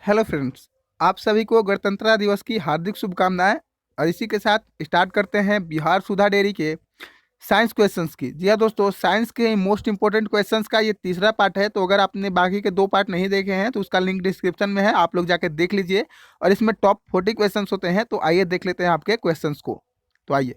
Hello friends, आप सभी को गणतंत्र दिवस की हार्दिक शुभकामनाएं। और इसी के साथ स्टार्ट करते हैं बिहार सुधा डेयरी के साइंस क्वेश्चंस की। जी हाँ दोस्तों, साइंस के मोस्ट इंपोर्टेंट क्वेश्चंस का ये तीसरा पार्ट है। तो अगर आपने बाकी के दो पार्ट नहीं देखे हैं तो उसका लिंक डिस्क्रिप्शन में है, आप लोग जाके देख लीजिए। और इसमें टॉप 40 क्वेश्चंस होते हैं। तो आइए देख लेते हैं आपके क्वेश्चंस को। तो आइए,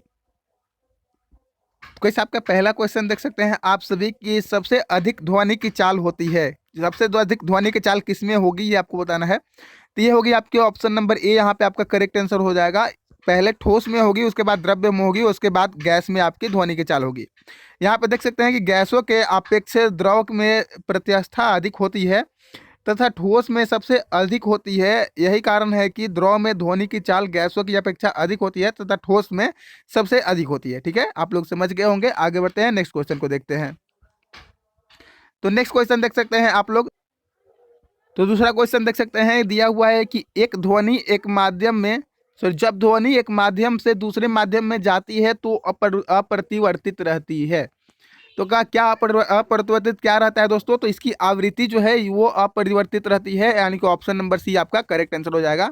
तो कैसे आपका पहला क्वेश्चन देख सकते हैं आप सभी की सबसे अधिक ध्वनि की चाल होती है। सबसे अधिक ध्वनि की चाल किसमें होगी ये आपको बताना है। तो ये होगी आपके ऑप्शन नंबर ए, यहाँ पे आपका करेक्ट आंसर हो जाएगा। पहले ठोस में होगी, उसके बाद द्रव्य में होगी, उसके बाद गैस में आपकी ध्वनि की चाल होगी। यहाँ पे देख सकते हैं कि गैसों के अपेक्षा द्रव में प्रत्यास्था अधिक होती है तथा ठोस में सबसे अधिक होती है। यही कारण है कि द्रव में ध्वनि की चाल गैसों की अपेक्षा अधिक होती है तथा ठोस में सबसे अधिक होती है। ठीक है, आप लोग समझ गए होंगे। आगे बढ़ते हैं, नेक्स्ट क्वेश्चन को देखते हैं। तो नेक्स्ट क्वेश्चन देख सकते हैं आप लोग। तो दूसरा क्वेश्चन देख सकते हैं, दिया हुआ है कि एक ध्वनि एक माध्यम में जब ध्वनि एक माध्यम से दूसरे माध्यम में जाती है तो अपरिवर्तित रहती है। तो का क्या अपरिवर्तित क्या रहता है दोस्तों? तो इसकी आवृत्ति जो है वो अपरिवर्तित रहती है, यानी कि ऑप्शन नंबर सी आपका करेक्ट आंसर हो जाएगा।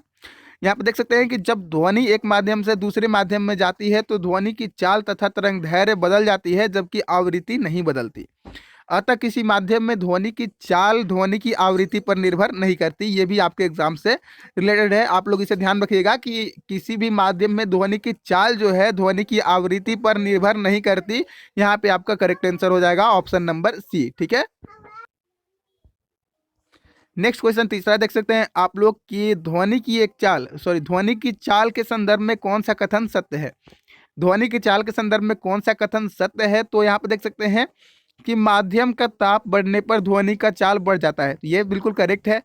यहाँ पे देख सकते हैं कि जब ध्वनि एक माध्यम से दूसरे माध्यम में जाती है तो ध्वनि की चाल तथा तरंग दैर्घ्य बदल जाती है, जबकि आवृत्ति नहीं बदलती। अतः किसी माध्यम में ध्वनि की चाल ध्वनि की आवृत्ति पर निर्भर नहीं करती। ये भी आपके एग्जाम से रिलेटेड है, आप लोग इसे ध्यान रखिएगा कि किसी भी माध्यम में ध्वनि की चाल जो है ध्वनि की आवृत्ति पर निर्भर नहीं करती। यहाँ पे आपका करेक्ट आंसर हो जाएगा ऑप्शन नंबर सी। ठीक है, नेक्स्ट क्वेश्चन तीसरा देख सकते हैं आप लोग कि ध्वनि की चाल के संदर्भ में कौन सा कथन सत्य है। ध्वनि की चाल के संदर्भ में कौन सा कथन सत्य है? तो यहाँ पे देख सकते हैं कि माध्यम का ताप बढ़ने पर ध्वनि का चाल बढ़ जाता है। ये बिल्कुल करेक्ट है।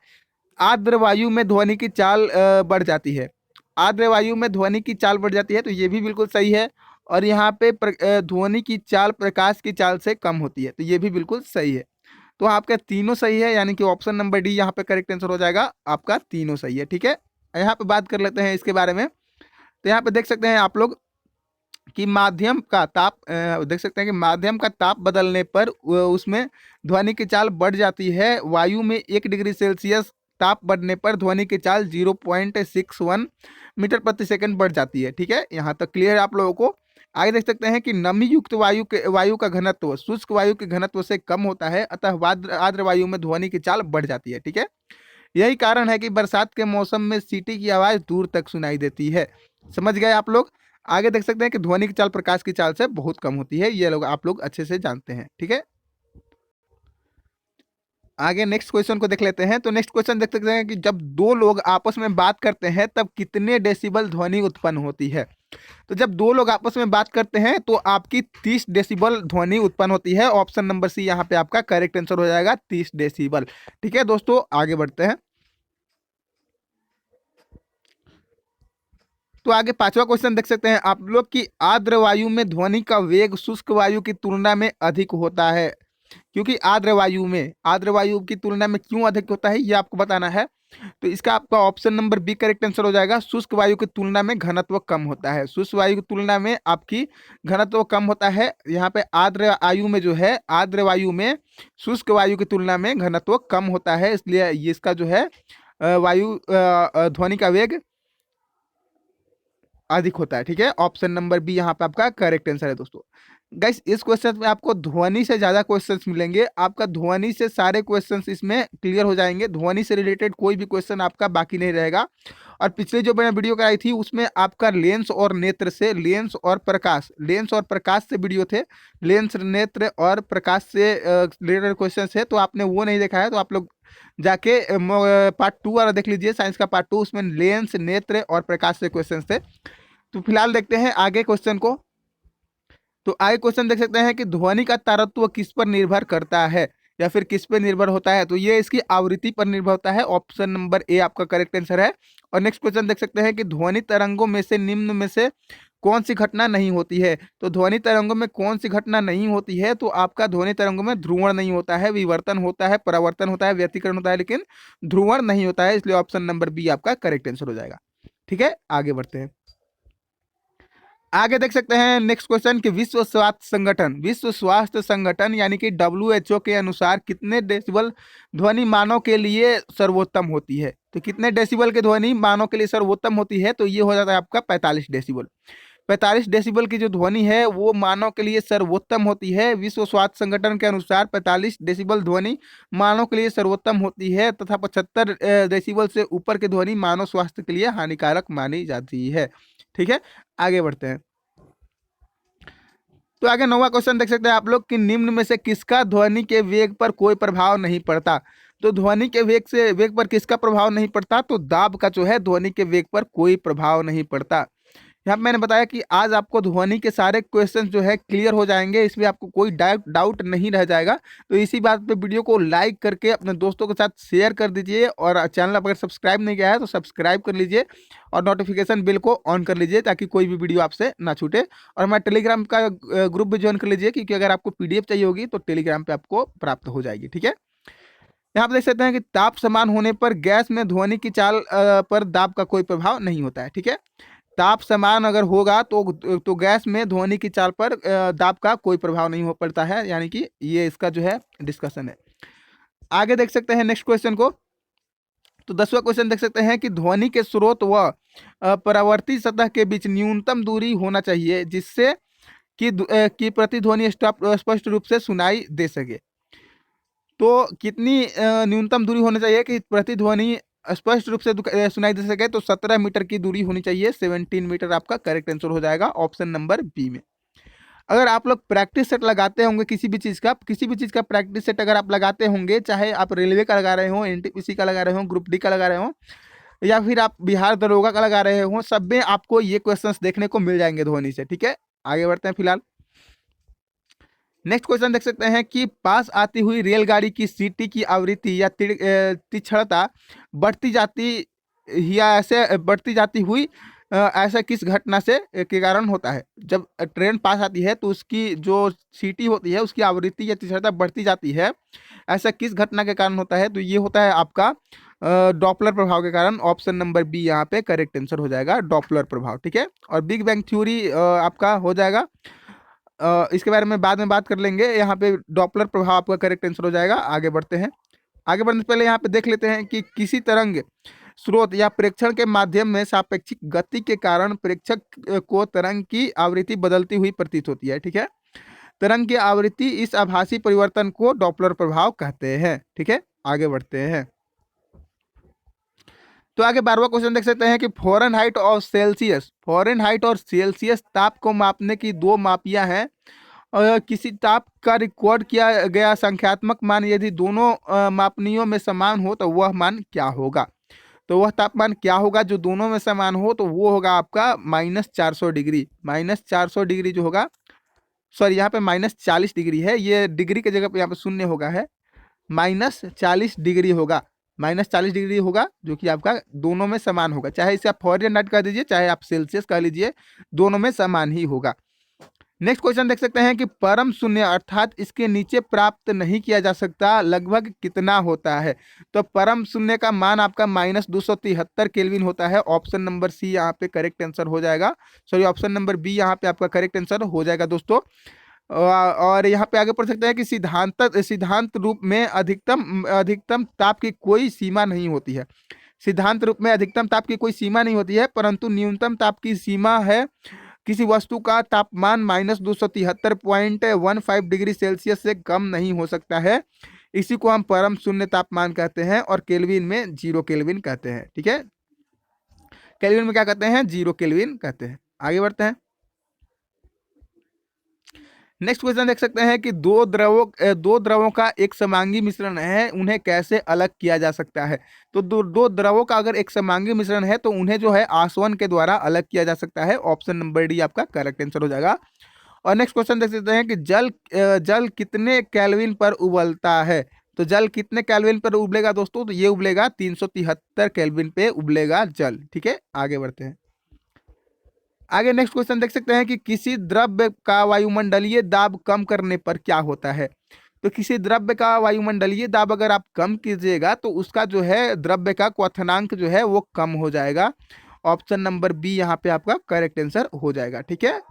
आर्द्र वायु में ध्वनि की चाल बढ़ जाती है। आर्द्र वायु में ध्वनि की चाल बढ़ जाती है, तो ये भी बिल्कुल सही है। और यहाँ पे ध्वनि की चाल प्रकाश की चाल से कम होती है, तो ये भी बिल्कुल सही है। तो आपका तीनों सही है, यानी कि ऑप्शन नंबर डी यहाँ पे करेक्ट आंसर हो जाएगा। आपका तीनों सही है। ठीक है, यहाँ पे बात कर लेते हैं इसके बारे में। तो यहाँ पे देख सकते हैं आप लोग कि माध्यम का ताप देख सकते हैं कि माध्यम का ताप बदलने पर उसमें ध्वनि की चाल बढ़ जाती है। वायु में 1 डिग्री सेल्सियस ताप बढ़ने पर ध्वनि की चाल 0.61 मीटर प्रति सेकंड बढ़ जाती है। ठीक है, यहाँ तक क्लियर है आप लोगों को। आगे देख सकते हैं कि नमी युक्त वायु का घनत्व शुष्क वायु के घनत्व से कम होता है, अतः आर्द्र वायु में ध्वनि की चाल बढ़ जाती है। ठीक है, यही कारण है कि बरसात के मौसम में सीटी की आवाज दूर तक सुनाई देती है। समझ गए आप लोग। आगे देख सकते हैं कि ध्वनि की चाल प्रकाश की चाल से बहुत कम होती है। ये लोग आप लोग अच्छे से जानते हैं। ठीक है, आगे नेक्स्ट क्वेश्चन को देख लेते हैं। तो नेक्स्ट क्वेश्चन देख सकते हैं कि जब दो लोग आपस में बात करते हैं तब कितने डेसिबल ध्वनि उत्पन्न होती है। तो जब दो लोग आपस में बात करते हैं तो आपकी 30 डेसिबल ध्वनि उत्पन्न होती है। ऑप्शन नंबर सी यहाँ पे आपका करेक्ट आंसर हो जाएगा, 30 डेसिबल। ठीक है दोस्तों, आगे बढ़ते हैं। तो आगे पांचवा क्वेश्चन देख सकते हैं आप लोग कि आर्द्र वायु में ध्वनि का वेग शुष्क वायु की तुलना में अधिक होता है। क्योंकि आर्द्र वायु की तुलना में क्यों अधिक होता है ये आपको बताना है। तो इसका आपका option number B correct answer हो जाएगा। शुष्क वायु की तुलना में घनत्व कम होता है। शुष्क वायु की तुलना में आपकी घनत्व कम होता है। यहाँ पे आर्द्र वायु में जो है, आर्द्र वायु में शुष्क वायु की तुलना में घनत्व कम होता है, इसलिए ये इसका जो है ध्वनि का वेग अधिक होता है। ठीक है, ऑप्शन नंबर बी यहाँ पे आपका करेक्ट आंसर है दोस्तों। गाइस, इस क्वेश्चन में आपको ध्वनि से ज्यादा क्वेश्चंस मिलेंगे। आपका ध्वनि से सारे क्वेश्चंस इसमें क्लियर हो जाएंगे। ध्वनि से रिलेटेड कोई भी क्वेश्चन आपका बाकी नहीं रहेगा। और पिछले जो मैंने वीडियो कराई थी उसमें आपका लेंस और नेत्र से, लेंस और प्रकाश से वीडियो थे। लेंस, नेत्र और प्रकाश से रिलेटेड क्वेश्चन है। तो आपने वो नहीं देखा है तो आप लोग जाके पार्ट 2 वाला देख लीजिए, साइंस का पार्ट 2। उसमें लेंस, नेत्र और प्रकाश से क्वेश्चन थे। तो फिलहाल देखते हैं आगे क्वेश्चन को। तो आगे क्वेश्चन देख सकते हैं कि ध्वनि का तारतम्य किस पर निर्भर करता है या फिर किस पर निर्भर होता है। तो ये इसकी आवृत्ति पर निर्भर होता है। ऑप्शन नंबर ए आपका करेक्ट आंसर है। और नेक्स्ट क्वेश्चन देख सकते हैं कि ध्वनि तरंगों में से निम्न में से कौन सी घटना नहीं होती है। तो ध्वनि तरंगों में कौन सी घटना नहीं होती है? तो आपका ध्वनि तरंगों में ध्रुवण नहीं होता है, विवर्तन होता है, परावर्तन होता है, व्यतिकरण होता है, लेकिन ध्रुवण नहीं होता है। इसलिए ऑप्शन नंबर बी आपका करेक्ट आंसर हो जाएगा। ठीक है, आगे बढ़ते हैं। आगे देख सकते हैं नेक्स्ट क्वेश्चन कि विश्व स्वास्थ्य संगठन यानी कि WHO के अनुसार कितने डेसिबल ध्वनि मानव के लिए सर्वोत्तम होती है। तो कितने डेसिबल की ध्वनि मानव के लिए सर्वोत्तम होती है, तो ये हो जाता है आपका 45 डेसिबल। 45 डेसिबल की जो ध्वनि है वो मानव के लिए सर्वोत्तम होती है। विश्व स्वास्थ्य संगठन के अनुसार 45 डेसिबल ध्वनि मानव के लिए सर्वोत्तम होती है तथा 75 डेसिबल से ऊपर की ध्वनि मानव स्वास्थ्य के लिए हानिकारक मानी जाती है। ठीक है, आगे बढ़ते हैं। तो आगे 9वां क्वेश्चन देख सकते हैं आप लोग कि निम्न में से किसका ध्वनि के वेग पर कोई प्रभाव नहीं पड़ता। तो ध्वनि के वेग पर किसका प्रभाव नहीं पड़ता, तो दाब का जो है ध्वनि के वेग पर कोई प्रभाव नहीं पड़ता। यहाँ पे मैंने बताया कि आज आपको ध्वनि के सारे क्वेश्चन जो है क्लियर हो जाएंगे, इसमें आपको कोई डाउट नहीं रह जाएगा। तो इसी बात पे वीडियो को लाइक करके अपने दोस्तों के साथ शेयर कर दीजिए और चैनल अगर सब्सक्राइब नहीं किया है तो सब्सक्राइब कर लीजिए और नोटिफिकेशन बिल को ऑन कर लीजिए ताकि कोई भी वीडियो आपसे ना छूटे। और हमारे टेलीग्राम का ग्रुप भी ज्वाइन कर लीजिए, क्योंकि अगर आपको PDF चाहिए होगी तो टेलीग्राम पे आपको प्राप्त हो जाएगी। ठीक है, यहाँ पे देख सकते हैं कि ताप समान होने पर गैस में ध्वनि की चाल पर दाब का कोई प्रभाव नहीं होता है। ठीक है, ताप समान अगर होगा तो गैस में ध्वनि की चाल पर दाब का कोई प्रभाव नहीं हो पड़ता है, यानी कि ये इसका जो है डिस्कशन है। आगे देख सकते हैं नेक्स्ट क्वेश्चन को। तो 10वां क्वेश्चन देख सकते हैं कि ध्वनि के स्रोत व परावर्ती सतह के बीच न्यूनतम दूरी होना चाहिए जिससे कि प्रतिध्वनि स्पष्ट रूप से सुनाई दे सके। तो कितनी न्यूनतम दूरी होनी चाहिए कि प्रतिध्वनि स्पष्ट रूप से सुनाई दे सके, तो 17 मीटर की दूरी होनी चाहिए। 17 मीटर आपका करेक्ट आंसर हो जाएगा ऑप्शन नंबर बी में। अगर आप लोग प्रैक्टिस सेट लगाते होंगे किसी भी चीज़ का प्रैक्टिस सेट अगर आप लगाते होंगे, चाहे आप रेलवे का लगा रहे हो, NTPC का लगा रहे हो, ग्रुप डी का लगा रहे हो, या फिर आप बिहार दरोगा का लगा रहे हो, सब में आपको ये क्वेश्चंस देखने को मिल जाएंगे ध्वनि से। ठीक है, आगे बढ़ते हैं। फिलहाल नेक्स्ट क्वेश्चन देख सकते हैं कि पास आती हुई रेलगाड़ी की सीटी की आवृत्ति या तीक्ष्णता बढ़ती जाती हुई ऐसा किस घटना से के कारण होता है। जब ट्रेन पास आती है तो उसकी जो सीटी होती है उसकी आवृत्ति या तीक्ष्णता बढ़ती जाती है, ऐसा किस घटना के कारण होता है, तो ये होता है आपका डॉपलर प्रभाव के कारण। ऑप्शन नंबर बी यहाँ पे करेक्ट आंसर हो जाएगा, डॉपलर प्रभाव। ठीक है, और बिग बैंग थ्योरी आपका हो जाएगा, इसके बारे में बाद में बात कर लेंगे। यहाँ पे डॉपलर प्रभाव आपका करेक्ट आंसर हो जाएगा। आगे बढ़ते हैं। आगे बढ़ने से पहले यहाँ पे देख लेते हैं कि किसी तरंग स्रोत या प्रेक्षण के माध्यम में सापेक्षिक गति के कारण प्रेक्षक को तरंग की आवृत्ति बदलती हुई प्रतीत होती है। ठीक है, तरंग की आवृत्ति इस आभासी परिवर्तन को डॉपलर प्रभाव कहते हैं। ठीक है, आगे बढ़ते हैं। तो आगे 12वां क्वेश्चन देख सकते हैं कि फ़ारेनहाइट और सेल्सियस ताप को मापने की दो मापियां हैं। किसी ताप का रिकॉर्ड किया गया संख्यात्मक मान यदि दोनों मापनियों में समान हो तो वह मान क्या होगा। तो वह तापमान क्या होगा जो दोनों में समान हो, तो वो होगा आपका -400 डिग्री। -400 डिग्री जो होगा, सॉरी यहाँ पे -40 डिग्री है, ये डिग्री की जगह पे यहाँ पे शून्य होगा, है -40 डिग्री होगा। -40 डिग्री होगा जो कि आपका दोनों में समान होगा, चाहे इसे आप फ़ारेनहाइट कह दीजिए चाहे आप सेल्सियस कह लीजिए, दोनों में समान ही होगा। नेक्स्ट क्वेश्चन देख सकते हैं कि परम शून्य अर्थात इसके नीचे प्राप्त नहीं किया जा सकता लगभग कितना होता है। तो परम शून्य का मान आपका -273 केल्विन होता है। ऑप्शन नंबर सी यहाँ पे करेक्ट आंसर हो जाएगा, सॉरी ऑप्शन नंबर बी यहाँ पे आपका करेक्ट आंसर हो जाएगा दोस्तों। और यहाँ पे आगे पढ़ सकते हैं कि सिद्धांत रूप में अधिकतम ताप की कोई सीमा नहीं होती है। सिद्धांत रूप में अधिकतम ताप की कोई सीमा नहीं होती है, परंतु न्यूनतम ताप की सीमा है। किसी वस्तु का तापमान -273.15 डिग्री सेल्सियस से कम नहीं हो सकता है। इसी को हम परम शून्य तापमान कहते हैं और केल्विन में 0 केल्विन कहते हैं। ठीक है, केल्विन में क्या कहते हैं, 0 केल्विन कहते हैं। आगे बढ़ते हैं। नेक्स्ट क्वेश्चन देख सकते हैं कि दो द्रवों का एक समांगी मिश्रण है, उन्हें कैसे अलग किया जा सकता है। तो दो द्रवों का अगर एक समांगी मिश्रण है तो उन्हें जो है आसवन के द्वारा अलग किया जा सकता है। ऑप्शन नंबर डी आपका करेक्ट आंसर हो जाएगा। और नेक्स्ट क्वेश्चन देख सकते हैं कि जल कितने केल्विन पर उबलता है। तो जल कितने केल्विन पर उबलेगा दोस्तों, तो ये उबलेगा 373 केल्विन पे उबलेगा जल। ठीक है, आगे बढ़ते हैं। आगे नेक्स्ट क्वेश्चन देख सकते हैं कि किसी द्रव्य का वायुमंडलीय दाब कम करने पर क्या होता है। तो किसी द्रव्य का वायुमंडलीय दाब अगर आप कम कीजिएगा तो उसका जो है द्रव्य का क्वथनांक जो है वो कम हो जाएगा। ऑप्शन नंबर बी यहाँ पे आपका करेक्ट आंसर हो जाएगा। ठीक है,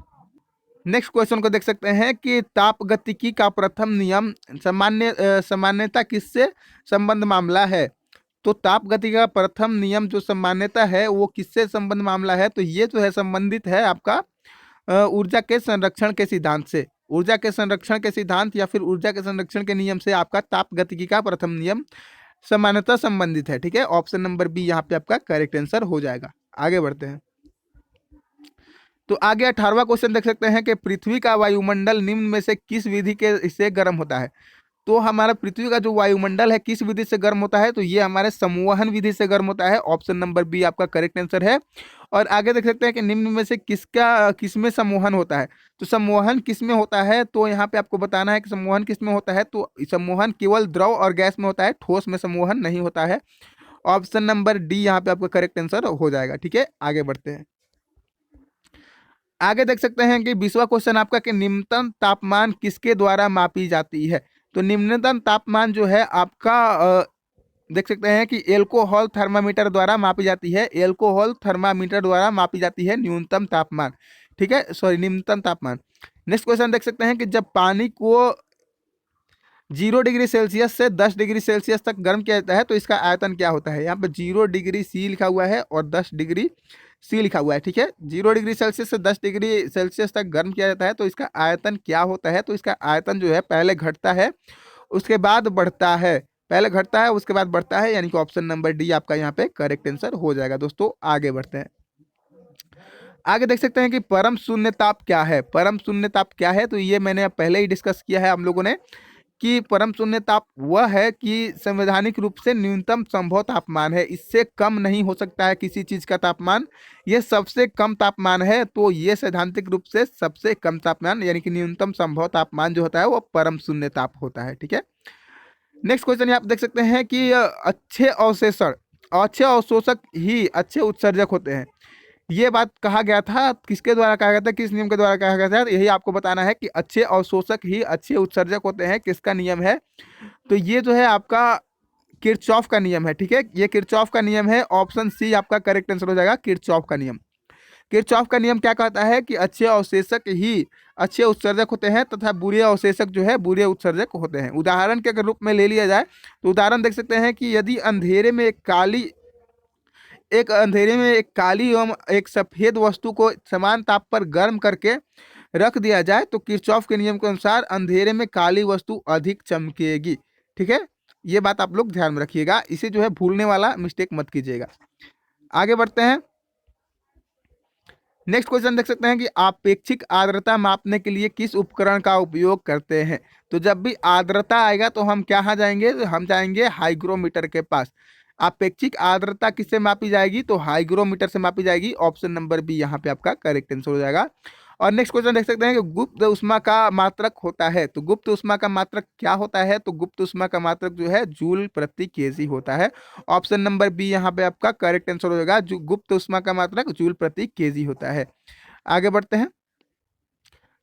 नेक्स्ट क्वेश्चन को देख सकते हैं कि ताप गतिकी का प्रथम नियम सामान्यता किससे संबंध मामला है। तो ताप गति का प्रथम नियम जो सामान्यता है वो किससे संबंध मामला है, तो ये जो है संबंधित है आपका ऊर्जा के संरक्षण के सिद्धांत से। ऊर्जा के संरक्षण के सिद्धांत या फिर ऊर्जा के संरक्षण के नियम से आपका ताप गतिकी का प्रथम नियम सामान्यतः संबंधित है। ठीक है, ऑप्शन नंबर बी यहाँ पे आपका करेक्ट आंसर हो जाएगा। आगे बढ़ते हैं, तो आगे 18वां क्वेश्चन देख सकते हैं कि पृथ्वी का वायुमंडल निम्न में से किस विधि के से गर्म होता है। तो हमारा पृथ्वी का जो वायुमंडल है किस विधि से गर्म होता है, तो ये हमारे संवहन विधि से गर्म होता है। ऑप्शन नंबर बी आपका करेक्ट आंसर है। और आगे देख सकते हैं कि निम्न में से किसमें सम्मोहन होता है। तो सम्मोहन किसमें होता है, तो यहाँ पे आपको बताना है कि सम्मोहन किसमें होता है। तो सम्मोहन केवल द्रव और गैस में होता है, ठोस में सम्मोहन नहीं होता है। ऑप्शन नंबर डी यहाँ पे आपका करेक्ट आंसर हो जाएगा। ठीक है, आगे बढ़ते हैं, आगे देख सकते हैं कि 20वां क्वेश्चन आपका कि निम्नतम तापमान किसके द्वारा मापी जाती है। तो निम्नतम तापमान जो है आपका देख सकते हैं कि एल्कोहल थर्मामीटर द्वारा मापी जाती है। एल्कोहल थर्मामीटर द्वारा मापी जाती है न्यूनतम तापमान। ठीक है, सॉरी, निम्नतम तापमान। नेक्स्ट क्वेश्चन देख सकते हैं कि जब पानी को 0 डिग्री सेल्सियस से 10 डिग्री सेल्सियस तक गर्म किया जाता है तो इसका आयतन क्या होता है। यहाँ पे 0 डिग्री सी लिखा हुआ है और 10 डिग्री सी लिखा हुआ है। ठीक है, 0 डिग्री सेल्सियस से 10 डिग्री सेल्सियस तक गर्म किया जाता है तो इसका आयतन क्या होता है। तो इसका आयतन जो है पहले घटता है उसके बाद बढ़ता है, पहले घटता है उसके बाद बढ़ता है, यानी कि ऑप्शन नंबर डी आपका यहाँ पे करेक्ट आंसर हो जाएगा। दोस्तों आगे बढ़ते हैं, आगे देख सकते हैं कि परम शून्य ताप क्या है। परम शून्य ताप क्या है, तो ये मैंने पहले ही डिस्कस किया है हम लोगों ने कि परम शून्य ताप वह है कि संवैधानिक रूप से न्यूनतम संभव तापमान है, इससे कम नहीं हो सकता है किसी चीज का तापमान, ये सबसे कम तापमान है। तो ये सैद्धांतिक रूप से सबसे कम तापमान यानी कि न्यूनतम संभव तापमान जो होता है वो परम शून्य ताप होता है। ठीक है, नेक्स्ट क्वेश्चन यहाँ आप देख सकते हैं कि अच्छे अवशोषक ही अच्छे उत्सर्जक होते हैं। ये बात कहा गया था, किसके द्वारा कहा गया था, किस नियम के द्वारा कहा गया था, यही आपको बताना है कि अच्छे अवशोषक ही अच्छे उत्सर्जक होते हैं, किसका नियम है। तो ये जो है आपका किरचॉफ का नियम है। ठीक है, ये किरचॉफ का नियम है। ऑप्शन सी आपका करेक्ट आंसर हो जाएगा, किरचॉफ का नियम। किरचॉफ का नियम क्या कहता है कि अच्छे अवशोषक ही अच्छे उत्सर्जक होते हैं तथा बुरे अवशोषक जो है बुरे उत्सर्जक होते हैं। उदाहरण के अगर रूप में ले लिया जाए तो उदाहरण देख सकते हैं कि यदि अंधेरे में एक काली एवं एक सफेद वस्तु को समान ताप पर गर्म करके रख दिया जाए तो किरचॉफ के नियम के अनुसार अंधेरे में काली वस्तु अधिक चमकेगी। ठीक है, ये बात आप लोग ध्यान में रखिएगा, इसे जो है भूलने वाला मिस्टेक मत कीजिएगा। आगे बढ़ते हैं, नेक्स्ट क्वेश्चन देख सकते हैं कि आपेक्षिक आर्द्रता मापने के लिए किस उपकरण का उपयोग करते हैं। तो जब भी आर्द्रता आएगा तो हम कहाँ जाएंगे, तो हम जाएंगे हाइग्रोमीटर के पास। आपेक्षिक आर्द्रता किससे मापी जाएगी, तो हाइग्रोमीटर से मापी जाएगी। ऑप्शन नंबर बी यहाँ पे आपका करेक्ट आंसर हो जाएगा। और नेक्स्ट क्वेश्चन देख सकते हैं कि गुप्त उष्मा का मात्रक होता है। तो गुप्त उष्मा का मात्रक क्या होता है, तो गुप्त उष्मा का मात्रक जो है जूल प्रति केजी होता है। ऑप्शन नंबर बी यहाँ पे आपका करेक्ट आंसर हो जाएगा, जो गुप्त उष्मा का मात्रक जूल प्रति केजी होता है। आगे बढ़ते हैं,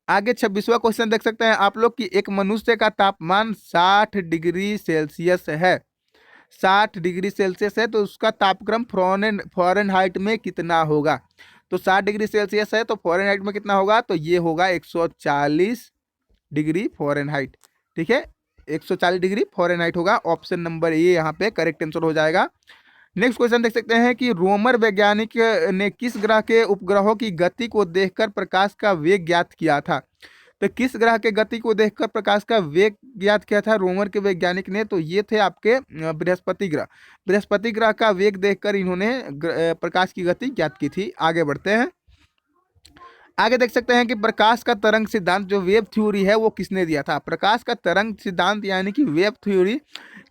आगे 26वां क्वेश्चन देख सकते हैं आप लोग कि एक मनुष्य का तापमान 60 डिग्री सेल्सियस है, 60 डिग्री सेल्सियस है, तो उसका तापक्रम फ़ारेनहाइट में कितना होगा। तो 60 डिग्री सेल्सियस है तो फ़ारेनहाइट में कितना होगा, तो ये होगा 140 डिग्री फ़ारेनहाइट। ठीक है, 140 डिग्री फ़ारेनहाइट होगा। ऑप्शन नंबर ए यहाँ पे करेक्ट आंसर हो जाएगा। नेक्स्ट क्वेश्चन देख सकते हैं कि रोमर वैज्ञानिक ने किस ग्रह के उपग्रहों की गति को देखकर प्रकाश का वेग ज्ञात किया था। तो किस ग्रह के गति को देखकर प्रकाश का वेग ज्ञात किया था रोमर के वैज्ञानिक ने, तो ये थे आपके बृहस्पति ग्रह। बृहस्पति ग्रह का वेग देखकर इन्होंने प्रकाश की गति ज्ञात की थी। आगे बढ़ते हैं, आगे देख सकते हैं कि प्रकाश का तरंग सिद्धांत जो वेव थ्योरी है वो किसने दिया था। प्रकाश का तरंग सिद्धांत यानी कि वेव थ्योरी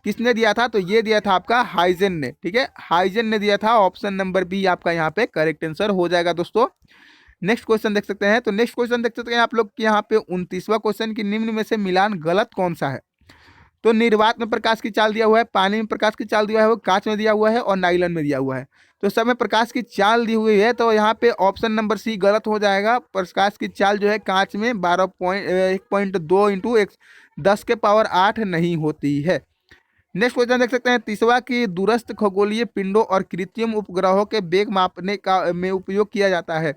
किसने दिया था, तो ये दिया था आपका हाइजेन ने। ठीक है, हाइजेन ने दिया था। ऑप्शन नंबर बी आपका यहाँ पे करेक्ट आंसर हो जाएगा। दोस्तों नेक्स्ट क्वेश्चन देख सकते हैं, तो नेक्स्ट क्वेश्चन देख सकते हैं आप लोग कि यहाँ पे 29वां क्वेश्चन की निम्न में से मिलान गलत कौन सा है। तो निर्वात में प्रकाश की चाल दिया हुआ है, पानी में प्रकाश की चाल दिया हुआ है, कांच में दिया हुआ है और नाइलन में दिया हुआ है। तो सब में प्रकाश की चाल दी हुई है, तो यहाँ पे ऑप्शन नंबर सी गलत हो जाएगा। प्रकाश की चाल जो है कांच में 1.2 × 10⁸ नहीं होती है। नेक्स्ट क्वेश्चन देख सकते हैं 30वां की दूरस्थ खगोलीय पिंडों और कृत्रिम उपग्रहों के वेग मापने का में उपयोग किया जाता है।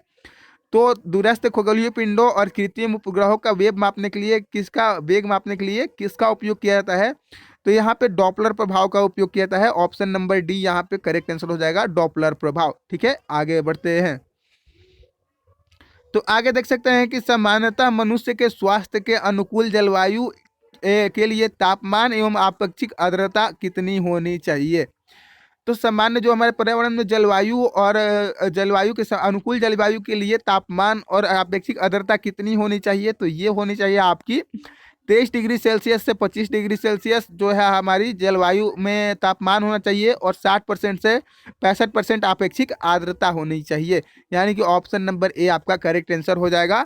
तो दूरस्थ खगोलीय पिंडों और कृत्रिम उपग्रहों का वेग मापने के लिए किसका उपयोग किया जाता है? तो यहाँ पे डॉपलर प्रभाव का उपयोग किया जाता है। ऑप्शन नंबर डी यहाँ पे करेक्ट आंसर हो जाएगा, डॉपलर प्रभाव। ठीक है, आगे बढ़ते हैं। तो आगे देख सकते हैं कि सामान्यतः मनुष्य के स्वास्थ्य के अनुकूल जलवायु के लिए तापमान एवं आपेक्षिक आर्द्रता कितनी होनी चाहिए? तो सामान्य जो हमारे पर्यावरण में जलवायु और जलवायु के अनुकूल जलवायु के लिए तापमान और अपेक्षिक आर्द्रता कितनी होनी चाहिए? तो ये होनी चाहिए आपकी 23 डिग्री सेल्सियस से 25 डिग्री सेल्सियस जो है हमारी जलवायु में तापमान होना चाहिए, और 60% से 65% अपेक्षिक आर्द्रता होनी चाहिए। यानी कि ऑप्शन नंबर ए आपका करेक्ट आंसर हो जाएगा।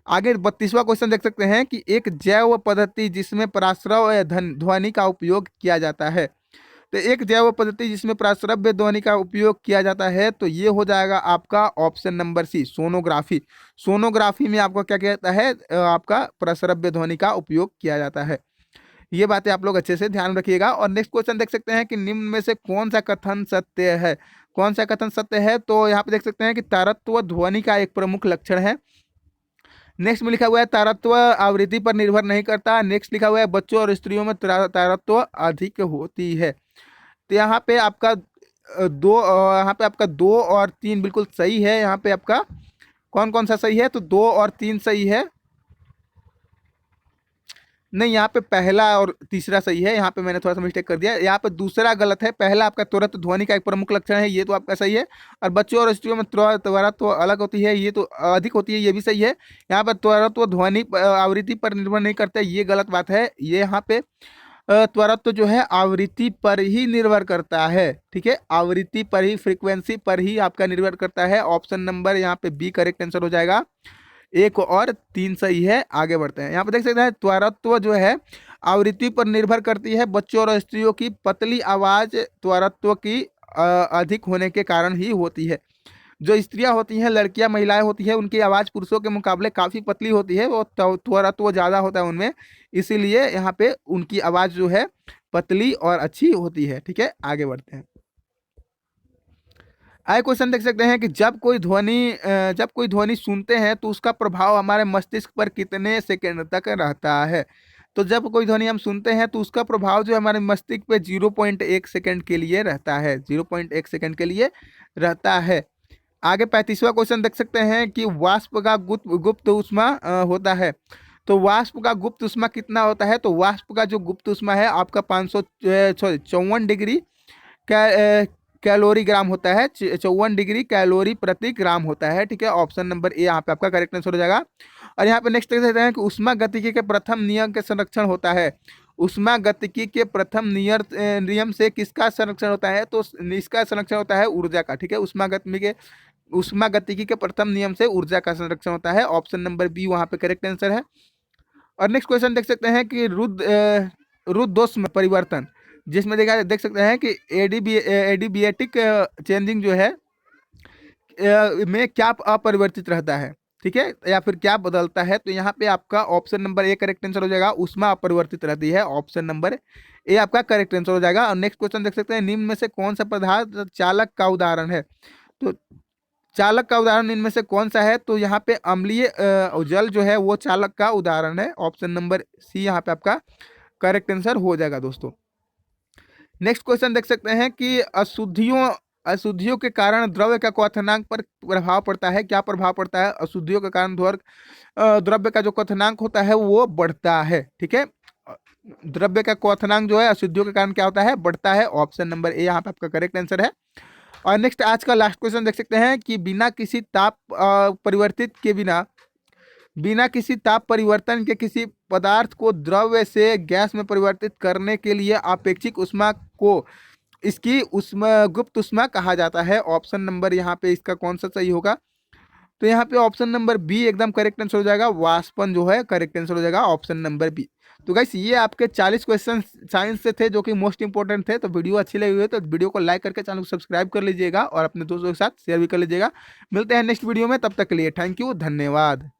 आगे 32वां क्वेश्चन देख सकते हैं कि एक जैव पद्धति जिसमें पराश्रव या ध्वनि का उपयोग किया जाता है। तो एक जैव पद्धति जिसमें प्राश्रव्य ध्वनि का उपयोग किया जाता है, तो ये हो जाएगा आपका option number C, sonography. Sonography में आपको क्या किया जाता है? आपका प्राश्रव्य ध्वनि का उपयोग किया जाता है। ये बातें आप लोग अच्छे से ध्यान रखिएगा। और नेक्स्ट क्वेश्चन देख सकते हैं कि निम्न में से कौन सा कथन सत्य है? कौन सा कथन सत्य है? तो यहाँ पे देख सकते हैं कि तारत्व ध्वनि का एक प्रमुख लक्षण है। नेक्स्ट में लिखा हुआ है तारत्व आवृत्ति पर निर्भर नहीं करता। नेक्स्ट लिखा हुआ है बच्चों और स्त्रियों में तारत्व अधिक होती है। तो यहाँ पे आपका यहाँ पे आपका 2 और 3 बिल्कुल सही है। यहाँ पे आपका कौन कौन सा सही है? तो 2 और 3 सही है। नहीं, यहाँ पे पहला और तीसरा सही है। यहाँ पे मैंने थोड़ा सा मिस्टेक कर दिया। यहाँ पे दूसरा गलत है। पहला आपका त्वरित ध्वनि का एक प्रमुख लक्षण है, ये तो आपका सही है। और बच्चों और स्त्रियों में त्वरित तो अलग होती है, ये तो अधिक होती है, ये भी सही है। यहाँ पर त्वरित ध्वनि आवृत्ति पर निर्भर नहीं करता, ये गलत बात है। ये यहाँ पे त्वरित जो है आवृत्ति पर ही निर्भर करता है। ठीक है, आवृत्ति पर ही, फ्रीक्वेंसी पर ही आपका निर्भर करता है। ऑप्शन नंबर यहाँ पे बी करेक्ट आंसर हो जाएगा। 1 और 3 सही है। आगे बढ़ते हैं। यहाँ पे देख सकते हैं त्वरत्व जो है आवृत्ति पर निर्भर करती है। बच्चों और स्त्रियों की पतली आवाज त्वरत्व की अधिक होने के कारण ही होती है। जो स्त्रियां होती हैं, लड़कियां, महिलाएं होती है, उनकी आवाज पुरुषों के मुकाबले काफी पतली होती है, वो त्वरत्व ज्यादा होता है उनमें, इसीलिए यहाँ पे उनकी आवाज जो है पतली और अच्छी होती है। ठीक है, आगे बढ़ते हैं। आगे क्वेश्चन देख सकते हैं कि जब कोई ध्वनि सुनते हैं तो उसका प्रभाव हमारे मस्तिष्क पर कितने सेकंड तक रहता है? तो जब कोई ध्वनि हम सुनते हैं तो उसका प्रभाव जो हमारे मस्तिष्क पे 0.1 सेकंड के लिए रहता है। 0.1 सेकंड के लिए रहता है। आगे 35वां क्वेश्चन देख सकते हैं कि वाष्प का गुप्त ऊष्मा होता है। तो वाष्प का गुप्त ऊष्मा कितना होता है? तो वाष्प का जो गुप्त ऊष्मा है आपका 554 डिग्री कैलोरी ग्राम होता है। 54 डिग्री कैलोरी प्रति ग्राम होता है। ठीक है, ऑप्शन नंबर ए यहाँ पे आपका करेक्ट आंसर हो जाएगा। और यहाँ पे नेक्स्ट देख सकते हैं कि ऊष्मा गतिकी के प्रथम नियम के संरक्षण होता है। ऊष्मा गतिकी के प्रथम नियम से किसका संरक्षण होता है? तो इसका संरक्षण होता है ऊर्जा का। ठीक है, ऊष्मा गतिकी के प्रथम नियम से ऊर्जा का संरक्षण होता है। ऑप्शन नंबर बी वहाँ पे करेक्ट आंसर है। और नेक्स्ट क्वेश्चन देख सकते हैं कि रुद्धोष्म परिवर्तन, जिसमें देख सकते हैं कि एडिबियाटिक चेंजिंग जो है में क्या अपरिवर्तित रहता है? ठीक है, या फिर क्या बदलता है? तो यहाँ पे आपका option number A correct answer हो जाएगा। ऊष्मा अपरिवर्तित रहती है। ऑप्शन नंबर ए आपका करेक्ट आंसर हो जाएगा। और नेक्स्ट क्वेश्चन देख सकते हैं निम्न में से कौन सा पदार्थ चालक का उदाहरण है? तो चालक का उदाहरण इनमें से कौन सा है? तो यहाँ पे अम्लीय जल जो है वो चालक का उदाहरण है। ऑप्शन नंबर सी यहाँ पे आपका करेक्ट आंसर हो जाएगा दोस्तों। नेक्स्ट क्वेश्चन देख सकते हैं कि अशुद्धियों के कारण द्रव्य का क्वथनांक पर प्रभाव पड़ता है। क्या प्रभाव पड़ता है? अशुद्धियों के कारण द्रव्य का जो क्वथनांक होता है वो बढ़ता है। ठीक है, द्रव्य का क्वथनांक जो है अशुद्धियों के कारण क्या होता है? बढ़ता है। ऑप्शन नंबर ए यहाँ पे आपका करेक्ट आंसर है। और नेक्स्ट आज का लास्ट क्वेश्चन देख सकते हैं कि बिना किसी ताप परिवर्तन के किसी पदार्थ को द्रव्य से गैस में परिवर्तित करने के लिए अपेक्षिक ऊष्मा को इसकी गुप्त ऊष्मा कहा जाता है। ऑप्शन नंबर यहाँ पे इसका कौन सा सही होगा? तो यहाँ पे ऑप्शन नंबर बी एकदम करेक्ट आंसर हो जाएगा। वाष्पन जो है करेक्ट आंसर हो जाएगा, ऑप्शन नंबर बी। तो गाइस ये आपके 40 क्वेश्चन साइंस से थे जो कि मोस्ट इंपॉर्टेंट थे। तो वीडियो अच्छी लगी हुई है तो वीडियो को लाइक करके चैनल को सब्सक्राइब कर लीजिएगा और अपने दोस्तों के साथ शेयर भी कर लीजिएगा। मिलते हैं नेक्स्ट वीडियो में, तब तक के लिए थैंक यू, धन्यवाद।